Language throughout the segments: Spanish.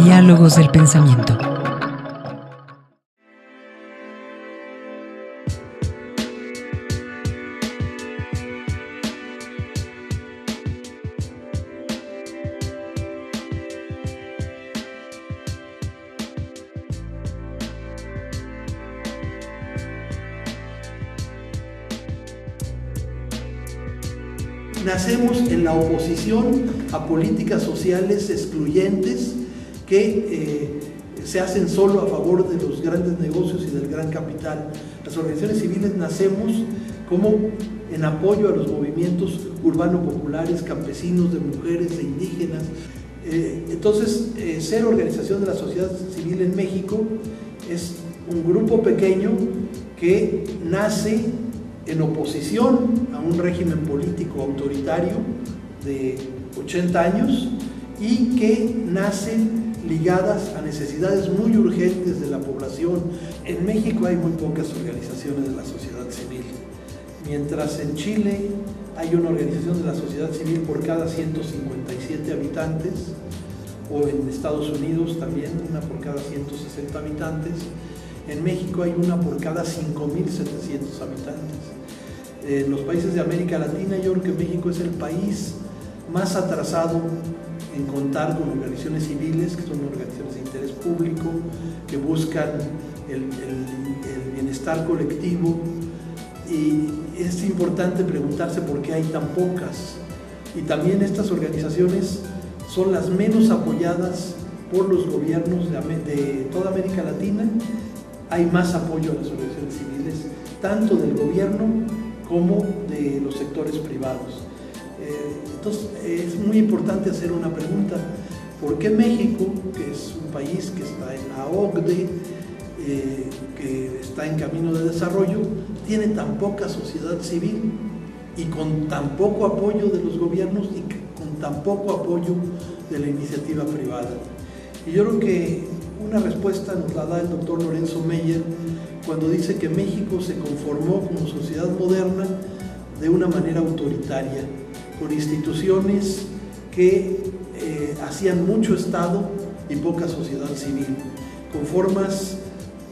Diálogos del Pensamiento. Nacemos en la oposición a políticas sociales excluyentes que se hacen solo a favor de los grandes negocios y del gran capital. Las organizaciones civiles nacemos como en apoyo a los movimientos urbano-populares, campesinos, de mujeres, de indígenas. Entonces, ser organización de la sociedad civil en México es un grupo pequeño que nace en oposición a un régimen político autoritario de 80 años y que nacen ligadas a necesidades muy urgentes de la población. En México hay muy pocas organizaciones de la sociedad civil, mientras en Chile hay una organización de la sociedad civil por cada 157 habitantes, o en Estados Unidos también una por cada 160 habitantes. En México hay una por cada 5.700 habitantes. En los países de América Latina, yo creo que México es el país más atrasado en contar con organizaciones civiles, que son organizaciones de interés público, que buscan el bienestar colectivo. Y es importante preguntarse por qué hay tan pocas. Y también estas organizaciones son las menos apoyadas por los gobiernos de toda América Latina. Hay más apoyo a las organizaciones civiles, tanto del gobierno como de los sectores privados. Entonces, es muy importante hacer una pregunta. ¿Por qué México, que es un país que está en la OCDE, que está en camino de desarrollo, tiene tan poca sociedad civil y con tan poco apoyo de los gobiernos y con tan poco apoyo de la iniciativa privada? Y yo creo que una respuesta nos la da el doctor Lorenzo Meyer cuando dice que México se conformó como sociedad moderna de una manera autoritaria, con instituciones que hacían mucho Estado y poca sociedad civil, con formas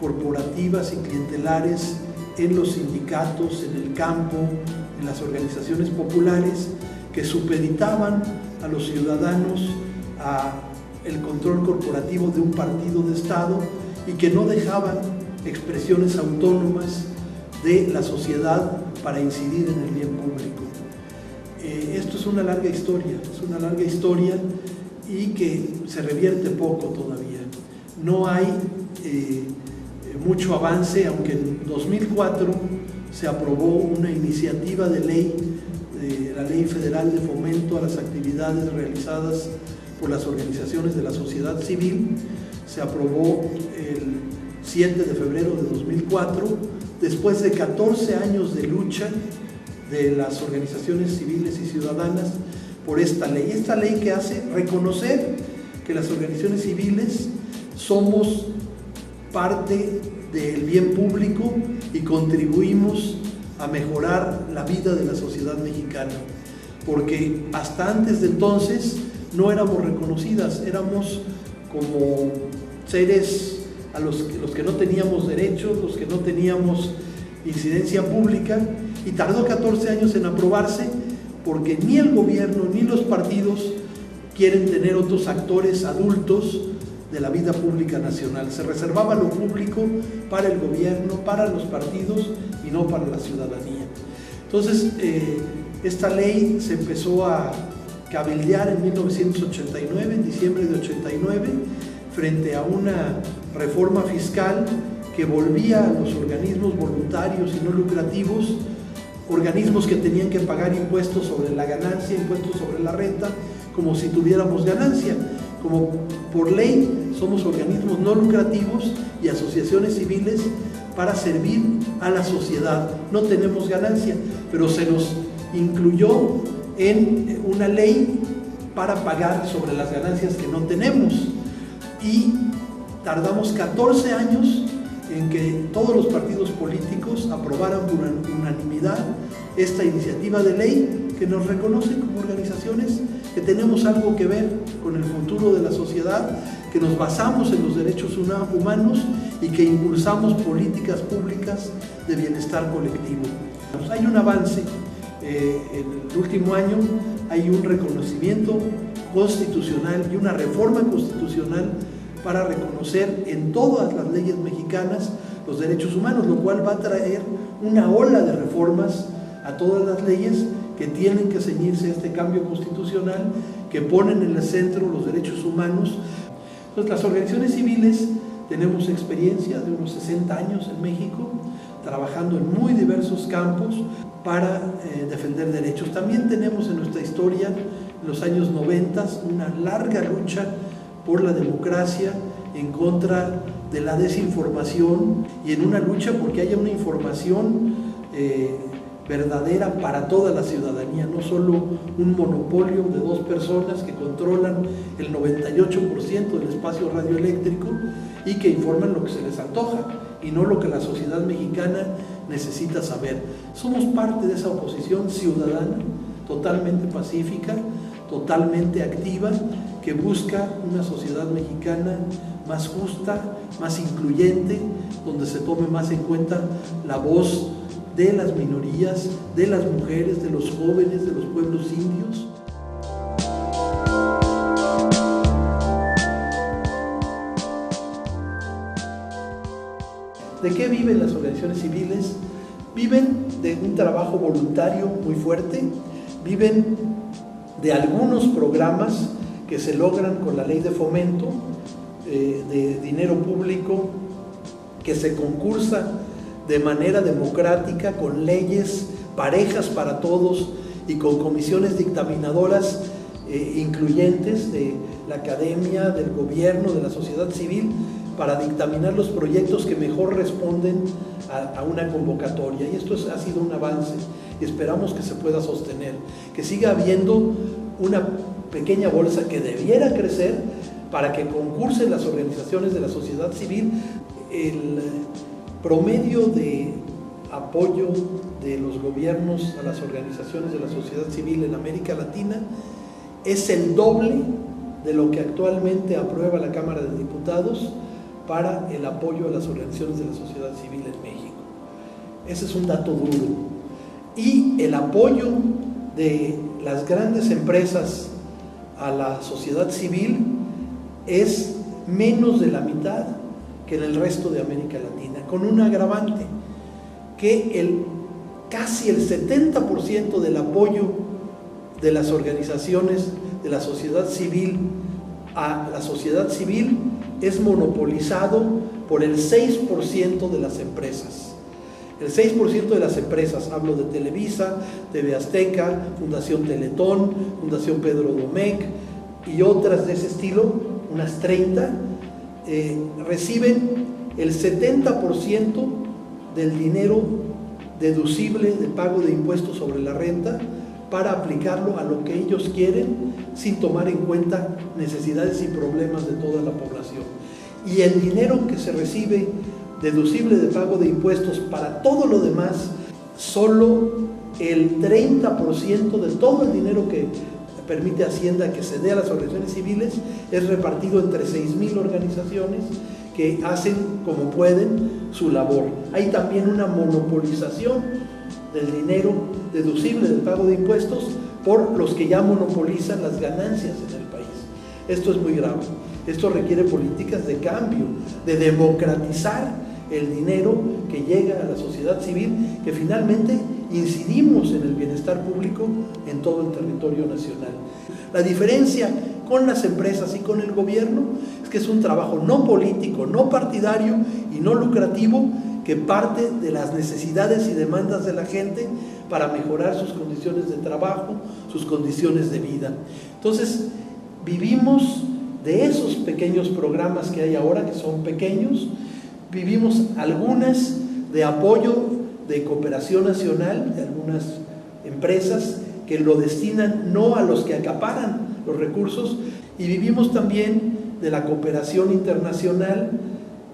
corporativas y clientelares en los sindicatos, en el campo, en las organizaciones populares, que supeditaban a los ciudadanos a el control corporativo de un partido de Estado y que no dejaban expresiones autónomas de la sociedad para incidir en el bien público. Esto es una larga historia y que se revierte poco todavía. No hay mucho avance, aunque en 2004 se aprobó una iniciativa de ley, la Ley Federal de Fomento a las Actividades Realizadas por las organizaciones de la sociedad civil. Se aprobó el 7 de febrero de 2004, después de 14 años de lucha de las organizaciones civiles y ciudadanas por esta ley. Esta ley que hace reconocer que las organizaciones civiles somos parte del bien público y contribuimos a mejorar la vida de la sociedad mexicana, porque hasta antes de entonces no éramos reconocidas, éramos como seres a los que no teníamos derechos, los que no teníamos incidencia pública, y tardó 14 años en aprobarse porque ni el gobierno ni los partidos quieren tener otros actores adultos de la vida pública nacional. Se reservaba lo público para el gobierno, para los partidos y no para la ciudadanía. Entonces, esta ley se empezó a cabildear en 1989, en diciembre de 89, frente a una reforma fiscal que volvía a los organismos voluntarios y no lucrativos, organismos que tenían que pagar impuestos sobre la ganancia, impuestos sobre la renta, como si tuviéramos ganancia. Como por ley somos organismos no lucrativos y asociaciones civiles para servir a la sociedad. No tenemos ganancia, pero se nos incluyó en una ley para pagar sobre las ganancias que no tenemos. Y tardamos 14 años en que todos los partidos políticos aprobaran por unanimidad esta iniciativa de ley que nos reconoce como organizaciones que tenemos algo que ver con el futuro de la sociedad, que nos basamos en los derechos humanos y que impulsamos políticas públicas de bienestar colectivo. Hay un avance, en el último año hay un reconocimiento constitucional y una reforma constitucional para reconocer en todas las leyes mexicanas los derechos humanos, lo cual va a traer una ola de reformas a todas las leyes que tienen que ceñirse a este cambio constitucional, que ponen en el centro los derechos humanos. Entonces, las organizaciones civiles tenemos experiencia de unos 60 años en México, trabajando en muy diversos campos para defender derechos. También tenemos en nuestra historia, en los años 90, una larga lucha por la democracia en contra de la desinformación y en una lucha porque haya una información verdadera para toda la ciudadanía, no solo un monopolio de dos personas que controlan el 98% del espacio radioeléctrico y que informan lo que se les antoja y no lo que la sociedad mexicana necesita saber. Somos parte de esa oposición ciudadana, totalmente pacífica, totalmente activa, que busca una sociedad mexicana más justa, más incluyente, donde se tome más en cuenta la voz de las minorías, de las mujeres, de los jóvenes, de los pueblos indios. ¿De qué viven las organizaciones civiles? Viven de un trabajo voluntario muy fuerte, viven de algunos programas que se logran con la ley de fomento, de dinero público, que se concursa de manera democrática, con leyes parejas para todos y con comisiones dictaminadoras incluyentes de la academia, del gobierno, de la sociedad civil, para dictaminar los proyectos que mejor responden a una convocatoria. Y esto ha sido un avance y esperamos que se pueda sostener, que siga habiendo una pequeña bolsa que debiera crecer para que concursen las organizaciones de la sociedad civil. El promedio de apoyo de los gobiernos a las organizaciones de la sociedad civil en América Latina es el doble de lo que actualmente aprueba la Cámara de Diputados para el apoyo a las organizaciones de la sociedad civil en México. Ese es un dato duro. Y el apoyo de las grandes empresas a la sociedad civil es menos de la mitad que en el resto de América Latina, con un agravante, que casi el 70% del apoyo de las organizaciones de la sociedad civil a la sociedad civil es monopolizado por el 6% de las empresas. El 6% de las empresas, hablo de Televisa, TV Azteca, Fundación Teletón, Fundación Pedro Domecq y otras de ese estilo, unas 30, reciben el 70% del dinero deducible de pago de impuestos sobre la renta para aplicarlo a lo que ellos quieren sin tomar en cuenta necesidades y problemas de toda la población. Y el dinero que se recibe deducible de pago de impuestos para todo lo demás, solo el 30% de todo el dinero que permite Hacienda que se dé a las organizaciones civiles es repartido entre 6,000 organizaciones que hacen como pueden su labor. Hay también una monopolización del dinero deducible del pago de impuestos por los que ya monopolizan las ganancias en el país. Esto es muy grave. Esto requiere políticas de cambio, de democratizar el dinero que llega a la sociedad civil, que finalmente incidimos en el bienestar público en todo el territorio nacional. La diferencia con las empresas y con el gobierno es que es un trabajo no político, no partidario y no lucrativo, que parte de las necesidades y demandas de la gente para mejorar sus condiciones de trabajo, sus condiciones de vida. Entonces, vivimos de esos pequeños programas que hay ahora, que son pequeños, vivimos algunas de apoyo de cooperación nacional, de algunas empresas que lo destinan no a los que acaparan los recursos, y vivimos también de la cooperación internacional,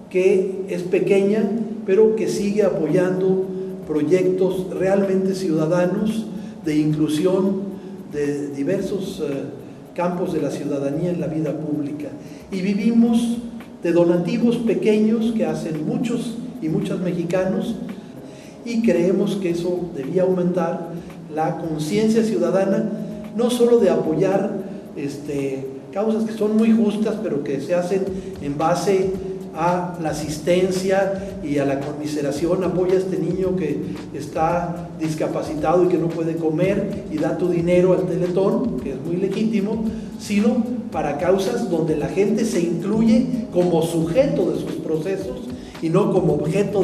que es pequeña, pero que sigue apoyando proyectos realmente ciudadanos de inclusión de diversos campos de la ciudadanía en la vida pública. Y vivimos de donativos pequeños que hacen muchos y muchas mexicanos, y creemos que eso debía aumentar la conciencia ciudadana, no solo de apoyar causas que son muy justas, pero que se hacen en base a la asistencia y a la conmiseración. Apoya a este niño que está discapacitado y que no puede comer y da tu dinero al Teletón, que es muy legítimo, sino para causas donde la gente se incluye como sujeto de sus procesos y no como objeto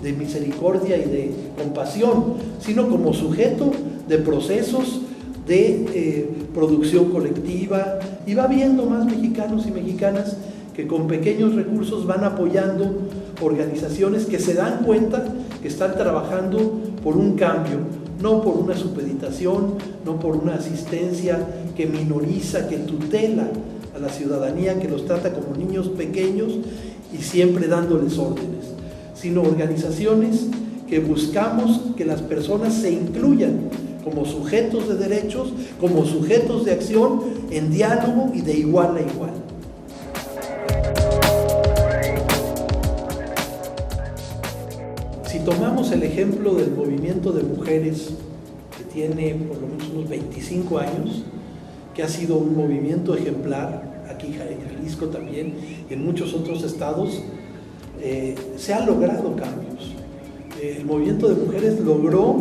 de misericordia y de compasión, sino como sujeto de procesos de producción colectiva. Y va viendo más mexicanos y mexicanas que con pequeños recursos van apoyando organizaciones que se dan cuenta que están trabajando por un cambio, no por una supeditación, no por una asistencia que minoriza, que tutela a la ciudadanía, que los trata como niños pequeños y siempre dándoles órdenes, sino organizaciones que buscamos que las personas se incluyan como sujetos de derechos, como sujetos de acción, en diálogo y de igual a igual. Si tomamos el ejemplo del movimiento de mujeres, que tiene por lo menos unos 25 años, que ha sido un movimiento ejemplar, aquí en Jalisco también, y en muchos otros estados, se han logrado cambios. El movimiento de mujeres logró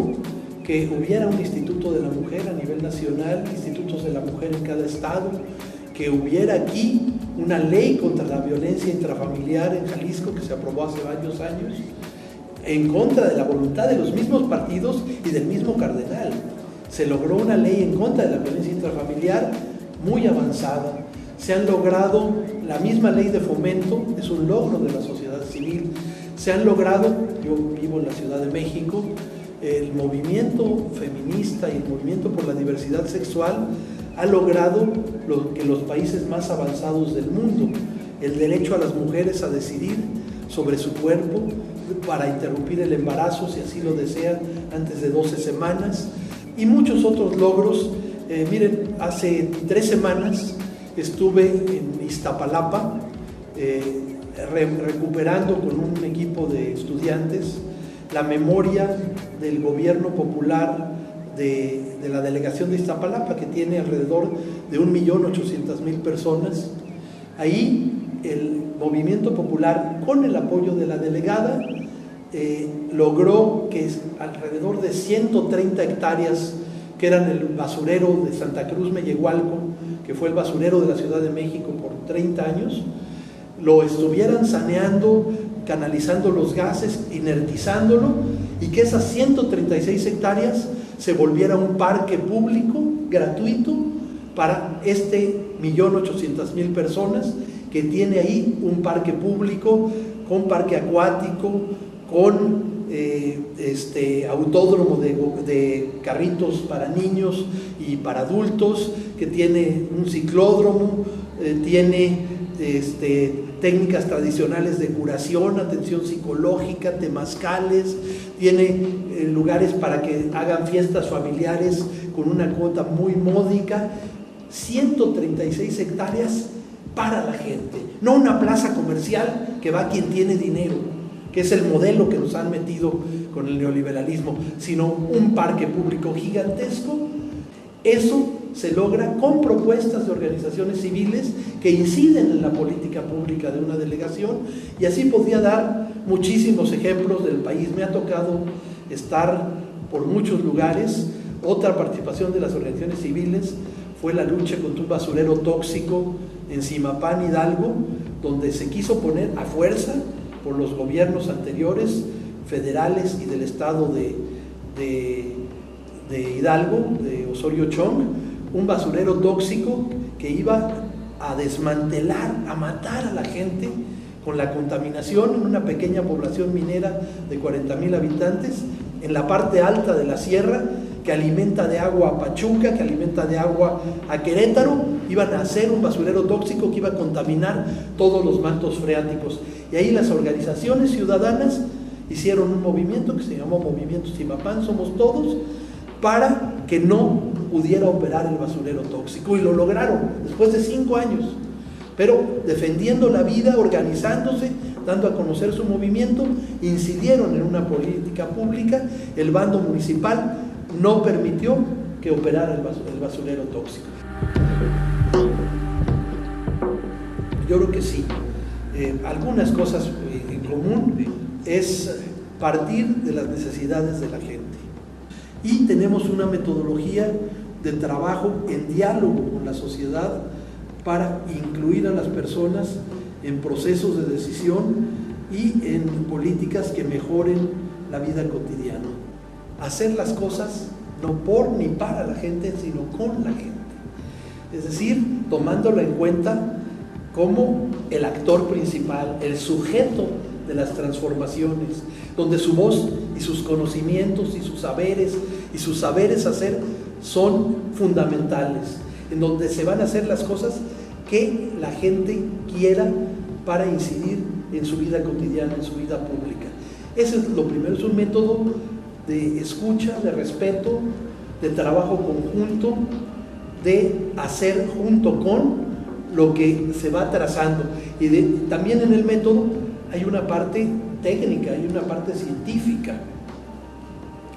que hubiera un instituto de la mujer a nivel nacional, institutos de la mujer en cada estado, que hubiera aquí una ley contra la violencia intrafamiliar en Jalisco que se aprobó hace varios años, en contra de la voluntad de los mismos partidos y del mismo cardenal. Se logró una ley en contra de la violencia intrafamiliar muy avanzada. Se han logrado la misma ley de fomento, es un logro de la sociedad civil. Se han logrado, yo vivo en la Ciudad de México, el movimiento feminista y el movimiento por la diversidad sexual ha logrado lo que los países más avanzados del mundo, el derecho a las mujeres a decidir sobre su cuerpo, para interrumpir el embarazo si así lo desean antes de 12 semanas, y muchos otros logros. Miren, hace 3 semanas estuve en Iztapalapa recuperando con un equipo de estudiantes la memoria del gobierno popular de la delegación de Iztapalapa, que tiene alrededor de 1.800.000 personas. Ahí el movimiento popular, con el apoyo de la delegada, logró que alrededor de 130 hectáreas, que eran el basurero de Santa Cruz Mellehualco, que fue el basurero de la Ciudad de México por 30 años, lo estuvieran saneando, canalizando los gases, inertizándolo, y que esas 136 hectáreas se volviera un parque público gratuito para 1.800.000 personas, que tiene ahí un parque público con parque acuático, con autódromo de carritos para niños y para adultos, que tiene un ciclódromo, tiene técnicas tradicionales de curación, atención psicológica, temazcales, tiene lugares para que hagan fiestas familiares con una cuota muy módica. 136 hectáreas para la gente, no una plaza comercial que va a quien tiene dinero, que es el modelo que nos han metido con el neoliberalismo, sino un parque público gigantesco. Eso se logra con propuestas de organizaciones civiles que inciden en la política pública de una delegación, y así podría dar muchísimos ejemplos del país. Me ha tocado estar por muchos lugares. Otra participación de las organizaciones civiles fue la lucha contra un basurero tóxico en Zimapán, Hidalgo, donde se quiso poner a fuerza por los gobiernos anteriores, federales y del estado de Hidalgo, de Osorio Chong, un basurero tóxico que iba a desmantelar, a matar a la gente con la contaminación en una pequeña población minera de 40,000 habitantes, en la parte alta de la sierra, que alimenta de agua a Pachuca, que alimenta de agua a Querétaro. Iban a hacer un basurero tóxico que iba a contaminar todos los mantos freáticos. Y ahí las organizaciones ciudadanas hicieron un movimiento que se llamó Movimiento Zimapán, Somos Todos, para que no pudiera operar el basurero tóxico, y lo lograron después de 5 años, pero defendiendo la vida, organizándose, dando a conocer su movimiento, incidieron en una política pública. El bando municipal no permitió que operara el basurero tóxico. Yo creo que sí. Algunas cosas en común es partir de las necesidades de la gente. Y tenemos una metodología de trabajo en diálogo con la sociedad para incluir a las personas en procesos de decisión y en políticas que mejoren la vida cotidiana. Hacer las cosas no por ni para la gente, sino con la gente. Es decir, tomándola en cuenta como el actor principal, el sujeto de las transformaciones, donde su voz y sus conocimientos y sus saberes hacer son fundamentales, en donde se van a hacer las cosas que la gente quiera para incidir en su vida cotidiana, en su vida pública. Ese es lo primero, es un método de escucha, de respeto, de trabajo conjunto, de hacer junto con lo que se va trazando. Y también en el método hay una parte técnica, hay una parte científica,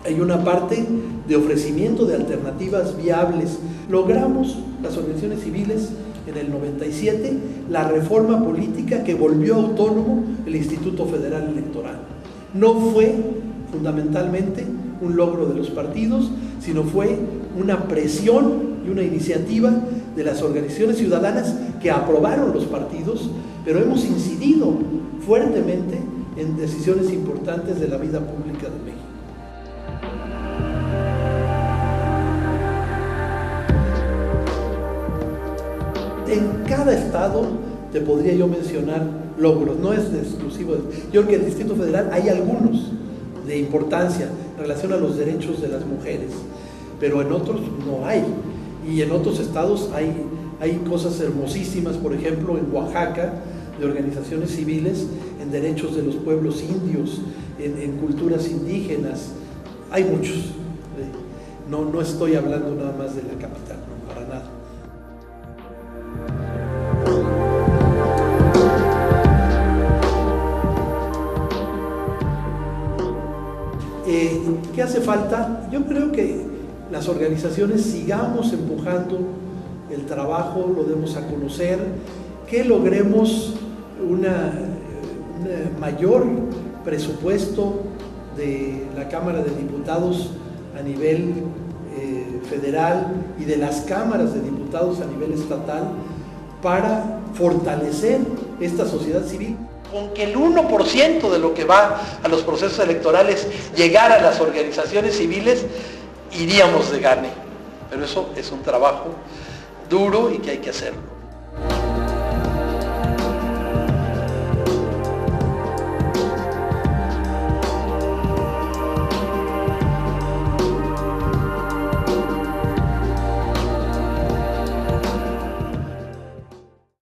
hay una parte de ofrecimiento de alternativas viables. Logramos, las organizaciones civiles, en el 97, la reforma política que volvió autónomo el Instituto Federal Electoral. No fue fundamentalmente un logro de los partidos, sino fue una presión y una iniciativa de las organizaciones ciudadanas que aprobaron los partidos, pero hemos incidido fuertemente en decisiones importantes de la vida pública de México. En cada estado te podría yo mencionar logros, no es exclusivo. Yo creo que en el Distrito Federal hay algunos de importancia en relación a los derechos de las mujeres, pero en otros no hay. Y en otros estados hay cosas hermosísimas, por ejemplo en Oaxaca, de organizaciones civiles en derechos de los pueblos indios, en culturas indígenas. Hay muchos. No estoy hablando nada más de la capital, no, para nada. ¿Qué hace falta? Yo creo que las organizaciones sigamos empujando el trabajo, lo demos a conocer, que logremos un mayor presupuesto de la Cámara de Diputados a nivel federal y de las cámaras de diputados a nivel estatal para fortalecer esta sociedad civil. Con que el 1% de lo que va a los procesos electorales llegara a las organizaciones civiles, iríamos de gane. Pero eso es un trabajo duro y que hay que hacerlo.